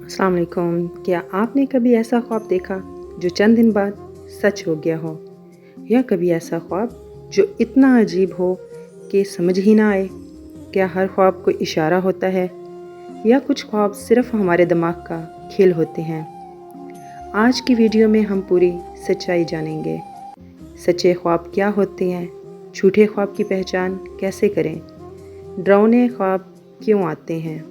अस्सलाम वालेकुम। क्या आपने कभी ऐसा ख्वाब देखा जो चंद दिन बाद सच हो गया हो, या कभी ऐसा ख्वाब जो इतना अजीब हो कि समझ ही ना आए? क्या हर ख्वाब कोई इशारा होता है, या कुछ ख्वाब सिर्फ हमारे दिमाग का खेल होते हैं? आज की वीडियो में हम पूरी सच्चाई जानेंगे। सच्चे ख्वाब क्या होते हैं, झूठे ख्वाब की पहचान कैसे करें, डरावने ख्वाब क्यों आते हैं,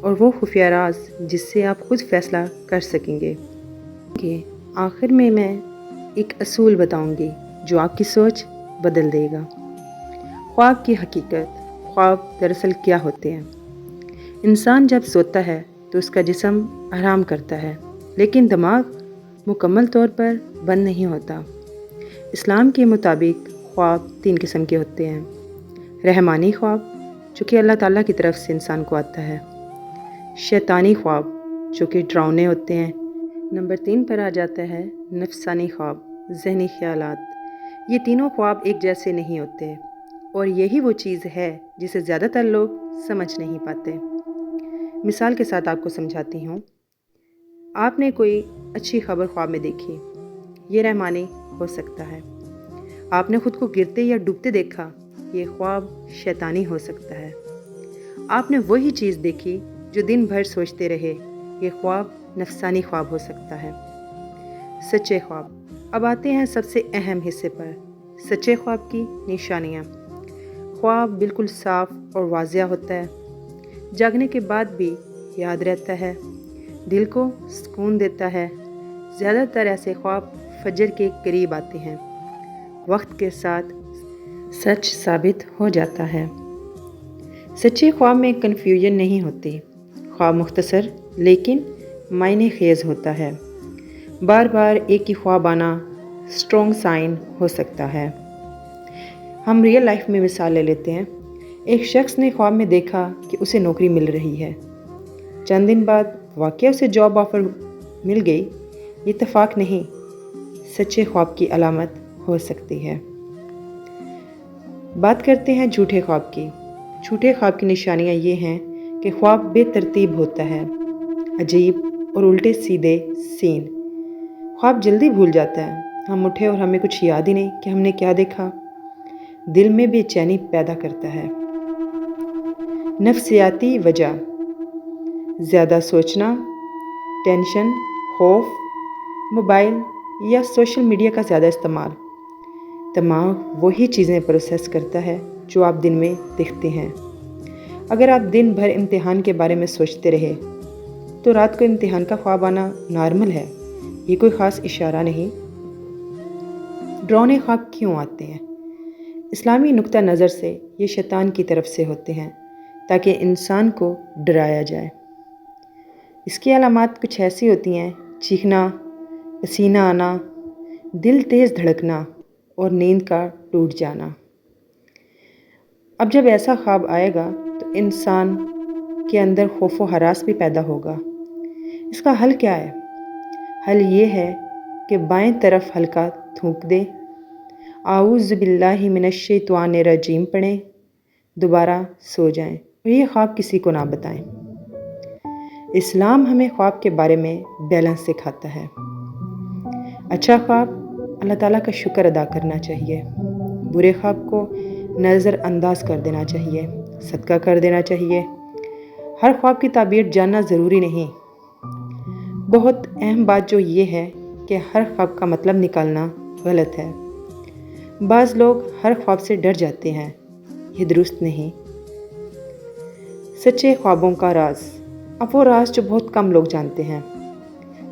और वो खुफिया राज जिससे आप खुद फैसला कर सकेंगे। आखिर में मैं एक असूल बताऊंगी जो आपकी सोच बदल देगा। ख्वाब की हकीकत। ख्वाब दरअसल क्या होते हैं? इंसान जब सोता है तो उसका जिस्म आराम करता है, लेकिन दिमाग मुकम्मल तौर पर बंद नहीं होता। इस्लाम के मुताबिक ख्वाब 3 किस्म के होते हैं। रहमानी ख्वाब, जो कि अल्लाह ताला की तरफ से इंसान को आता है। शैतानी ख्वाब, जो कि डरावने होते हैं। नंबर 3 पर आ जाता है नफसानी ख्वाब, ज़हनी ख्यालात। ये तीनों ख्वाब एक जैसे नहीं होते, और यही वो चीज़ है जिसे ज़्यादातर लोग समझ नहीं पाते। मिसाल के साथ आपको समझाती हूँ। आपने कोई अच्छी खबर ख्वाब में देखी, ये रहमानी हो सकता है। आपने खुद को गिरते या डूबते देखा, ये ख्वाब शैतानी हो सकता है। आपने वही चीज़ देखी जो दिन भर सोचते रहे, ये ख्वाब नफसानी ख्वाब हो सकता है। सच्चे ख्वाब। अब आते हैं सबसे अहम हिस्से पर, सच्चे ख्वाब की निशानियाँ। ख्वाब बिल्कुल साफ और वाज़िया होता है, जागने के बाद भी याद रहता है, दिल को सुकून देता है। ज़्यादातर ऐसे ख्वाब फजर के करीब आते हैं, वक्त के साथ सच साबित हो जाता है। सच्चे ख्वाब में कन्फ्यूजन नहीं होती। ख्वाब मुख्तसर लेकिन मायने खेज होता है। बार बार एक ही ख्वाब आना स्ट्रॉन्ग साइन हो सकता है। हम रियल लाइफ में मिसाल ले लेते हैं। एक शख्स ने ख्वाब में देखा कि उसे नौकरी मिल रही है। चंद दिन बाद वाकई उसे जॉब ऑफर मिल गई। ये इत्तेफाक नहीं, सच्चे ख्वाब की अलामत हो सकती है। बात करते हैं झूठे ख्वाब की। झूठे ख्वाब की निशानियाँ ये हैं कि ख्वाब बेतरतीब होता है, अजीब और उल्टे सीधे सीन। ख्वाब जल्दी भूल जाता है। हम उठे और हमें कुछ याद ही नहीं कि हमने क्या देखा। दिल में बेचैनी पैदा करता है। नफ्सियाती वजह, ज़्यादा सोचना, टेंशन, खौफ, मोबाइल या सोशल मीडिया का ज़्यादा इस्तेमाल। दिमाग वही चीज़ें प्रोसेस करता है जो आप दिन में देखते हैं। अगर आप दिन भर इम्तिहान के बारे में सोचते रहे तो रात को इम्तिहान का ख्वाब आना नॉर्मल है, ये कोई ख़ास इशारा नहीं। डरावने ख्वाब क्यों आते हैं? इस्लामी नुक्ता नज़र से ये शैतान की तरफ से होते हैं, ताकि इंसान को डराया जाए। इसकी अलामात कुछ ऐसी होती हैं: चीखना, पसीना आना, दिल तेज़ धड़कना और नींद का टूट जाना। अब जब ऐसा ख्वाब आएगा तो इंसान के अंदर खौफ व हरास भी पैदा होगा। इसका हल क्या है? हल ये है कि बाएं तरफ हल्का थूक दे, आऊज़ बिल्लाहि मिनश्शैतानिर रजीम पढ़ें, दोबारा सो जाएं और ये ख्वाब किसी को ना बताएं। इस्लाम हमें ख्वाब के बारे में बैलेंस सिखाता है। अच्छा ख्वाब, अल्लाह ताला का शुक्र अदा करना चाहिए। बुरे ख्वाब को नज़रअंदाज कर देना चाहिए, सदका कर देना चाहिए। हर ख्वाब की ताबीर जानना ज़रूरी नहीं। बहुत अहम बात जो ये है कि हर ख्वाब का मतलब निकालना गलत है। बाज़ लोग हर ख्वाब से डर जाते हैं, ये दुरुस्त नहीं। सच्चे ख्वाबों का राज। अब वो राज जो बहुत कम लोग जानते हैं।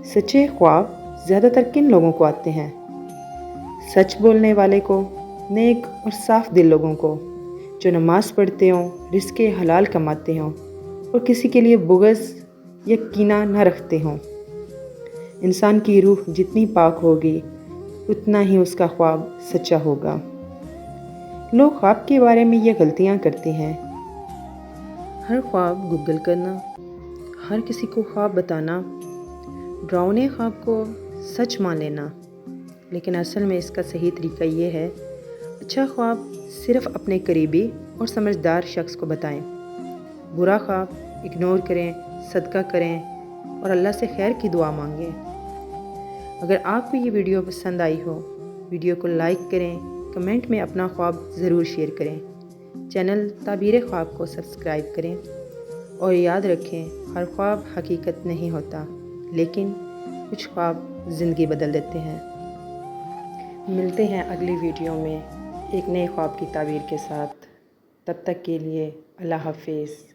सच्चे ख्वाब ज़्यादातर किन लोगों को आते हैं? सच बोलने वाले को, नेक और साफ दिल लोगों को, जो नमाज पढ़ते हों, रिज़्क़ हलाल कमाते हों और किसी के लिए बुग़्ज़ या कीना न रखते हों। इंसान की रूह जितनी पाक होगी उतना ही उसका ख्वाब सच्चा होगा। लोग ख्वाब के बारे में ये गलतियाँ करते हैं। हर ख्वाब गूगल करना, हर किसी को ख्वाब बताना, डरावने ख्वाब को सच मान लेना। लेकिन असल में इसका सही तरीका ये है, अच्छा ख्वाब सिर्फ़ अपने करीबी और समझदार शख्स को बताएं। बुरा ख्वाब इग्नोर करें, सदका करें اور اللہ سے خیر کی دعا مانگیں۔ اگر آپ کو یہ ویڈیو پسند آئی ہو، ویڈیو کو لائک کریں، کمنٹ میں اپنا خواب ضرور شیئر کریں، چینل تعبیر خواب کو سبسکرائب کریں، اور یاد رکھیں ہر خواب حقیقت نہیں ہوتا، لیکن کچھ خواب زندگی بدل دیتے ہیں۔ ملتے ہیں اگلی ویڈیو میں ایک نئے خواب کی تعبیر کے ساتھ۔ تب تک کے لیے اللہ حافظ۔